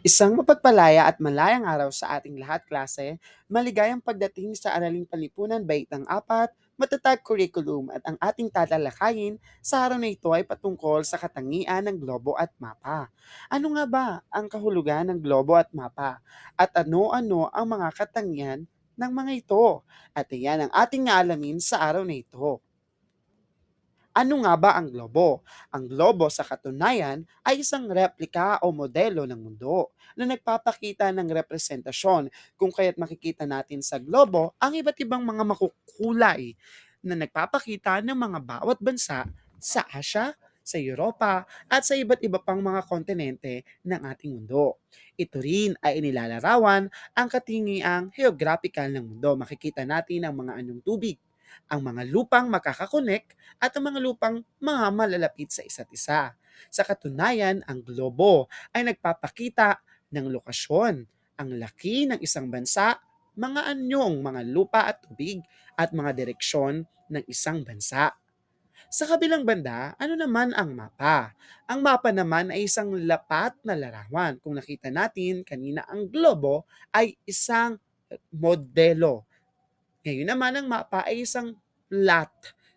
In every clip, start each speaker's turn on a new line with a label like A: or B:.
A: Isang mapagpalaya at malayang araw sa ating lahat, klase. Maligayang pagdating sa Araling Panlipunan Baitang 4, matatag curriculum at ang ating tatalakayin sa araw na ito ay patungkol sa katangian ng globo at mapa. Ano nga ba ang kahulugan ng globo at mapa? At ano-ano ang mga katangian ng mga ito? At iyan ang ating aalamin sa araw na ito. Ano nga ba ang globo? Ang globo sa katunayan ay isang replika o modelo ng mundo na nagpapakita ng representasyon kung kaya't makikita natin sa globo ang iba't ibang mga makukulay na nagpapakita ng mga bawat bansa sa Asya, sa Europa at sa iba't iba pang mga kontinente ng ating mundo. Ito rin ay inilalarawan ang katingiang geographical ng mundo. Makikita natin ang mga anong tubig, ang mga lupang makakakonek at ang mga lupang mga malalapit sa isa't isa. Sa katunayan, ang globo ay nagpapakita ng lokasyon, ang laki ng isang bansa, mga anyong, mga lupa at tubig, at mga direksyon ng isang bansa. Sa kabilang banda, ano naman ang mapa? Ang mapa naman ay isang lapat na larawan. Kung nakita natin kanina, ang globo ay isang modelo. Ngayon naman ang mapa ay isang plat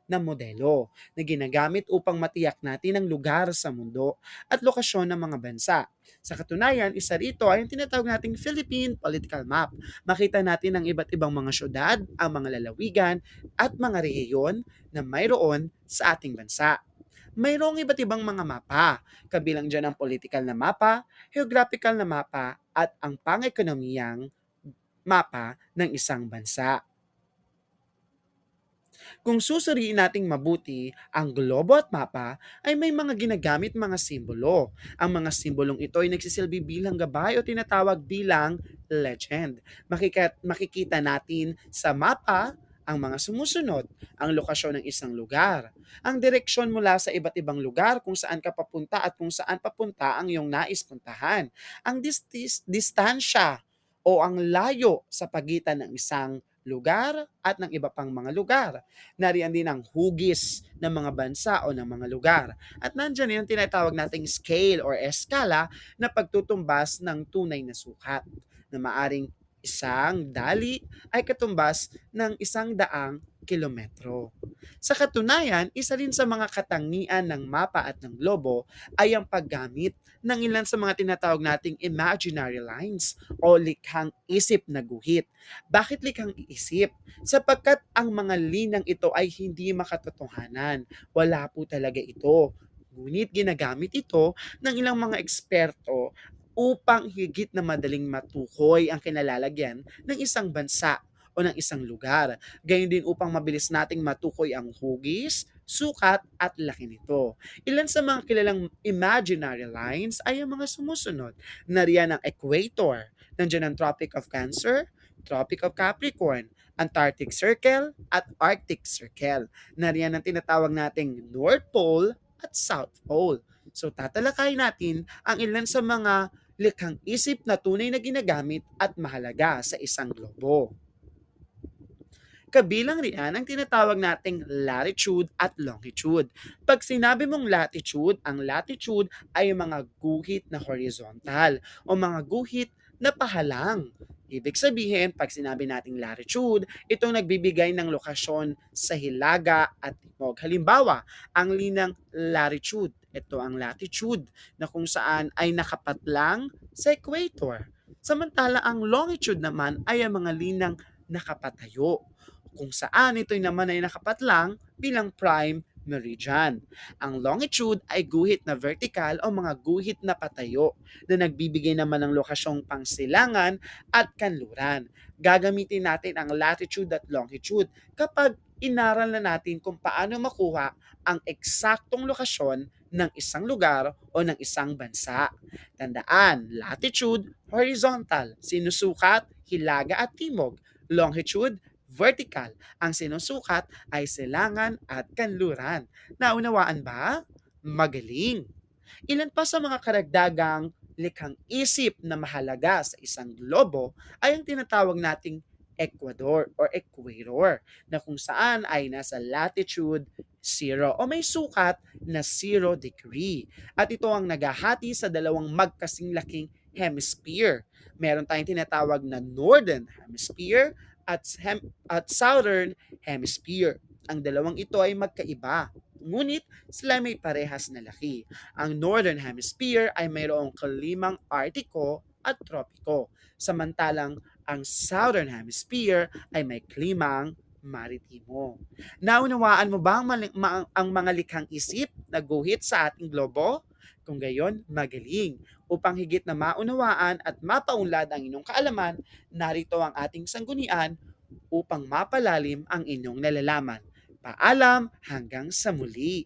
A: na modelo na ginagamit upang matiyak natin ang lugar sa mundo at lokasyon ng mga bansa. Sa katunayan, isa rito ay ang tinatawag nating Philippine Political Map. Makita natin ang iba't ibang mga syudad, ang mga lalawigan at mga rehiyon na mayroon sa ating bansa. Mayroong iba't ibang mga mapa, kabilang dyan ang political na mapa, geographical na mapa at ang pang-ekonomiyang mapa ng isang bansa. Kung susuriin nating mabuti, ang globo at mapa ay may mga ginagamit mga simbolo. Ang mga simbolong ito ay nagsisilbi bilang gabay o tinatawag bilang legend. Makikita natin sa mapa ang mga sumusunod, ang lokasyon ng isang lugar, ang direksyon mula sa iba't ibang lugar kung saan ka papunta at kung saan papunta ang iyong nais puntahan, ang distansya o ang layo sa pagitan ng isang lugar at ng iba pang mga lugar. Nariyan din ang hugis ng mga bansa o ng mga lugar. At nandiyan yung tinatawag nating scale or eskala na pagtutumbas ng tunay na sukat na maaring isang dali ay katumbas ng 100 kilometro. Sa katunayan, isa rin sa mga katangian ng mapa at ng globo ay ang paggamit ng ilan sa mga tinatawag nating imaginary lines o likhang isip na guhit. Bakit likhang isip? Sapagkat ang mga linang ito ay hindi makatotohanan. Wala po talaga ito. Ngunit ginagamit ito ng ilang mga eksperto upang higit na madaling matukoy ang kinalalagyan ng isang bansa o ng isang lugar. Gayun din upang mabilis nating matukoy ang hugis, sukat at laki nito. Ilan sa mga kilalang imaginary lines ay ang mga sumusunod. Nariyan ang equator, nandiyan ang Tropic of Cancer, Tropic of Capricorn, Antarctic Circle at Arctic Circle. Nariyan ang tinatawag nating North Pole at South Pole. So tatalakay natin ang ilan sa mga likhang isip na tunay na ginagamit at mahalaga sa isang globo. Kabilang riyan ang tinatawag nating latitude at longitude. Pag sinabi mong latitude, ang latitude ay mga guhit na horizontal o mga guhit na pahalang. Ibig sabihin, pag sinabi nating latitude, itong nagbibigay ng lokasyon sa hilaga at timog. Halimbawa, ang linang latitude, ito ang latitude na kung saan ay nakapatlang sa equator. Samantala, ang longitude naman ay ang mga linang nakapatayo kung saan ito naman ay nakapatlang bilang prime meridian. Ang longitude ay guhit na vertical o mga guhit na patayo na nagbibigay naman ng lokasyong pangsilangan at kanluran. Gagamitin natin ang latitude at longitude kapag inaral na natin kung paano makuha ang eksaktong lokasyon ng isang lugar o ng isang bansa. Tandaan, latitude, horizontal, sinusukat, hilaga at timog. Longitude, vertical. Ang sinusukat ay silangan at kanluran. Naunawaan ba? Magaling! Ilan pa sa mga karagdagang likhang isip na mahalaga sa isang globo ay ang tinatawag nating Ecuador or equator na kung saan ay nasa latitude 0 o may sukat na 0 degree. At ito ang naghahati sa dalawang magkasing laking hemisphere. Meron tayong tinatawag na Northern Hemisphere at Southern Hemisphere. Ang dalawang ito ay magkaiba, ngunit sila may parehas na laki. Ang Northern Hemisphere ay mayroong kalimang artiko at tropiko, samantalang ang Southern Hemisphere ay may klimang maritimo. Naunawaan mo ba ang mga likhang isip na guhit sa ating globo? Kung gayon, magaling. Upang higit na maunawaan at mapaunlad ang inyong kaalaman, narito ang ating sanggunian upang mapalalim ang inyong nalalaman. Paalam hanggang sa muli!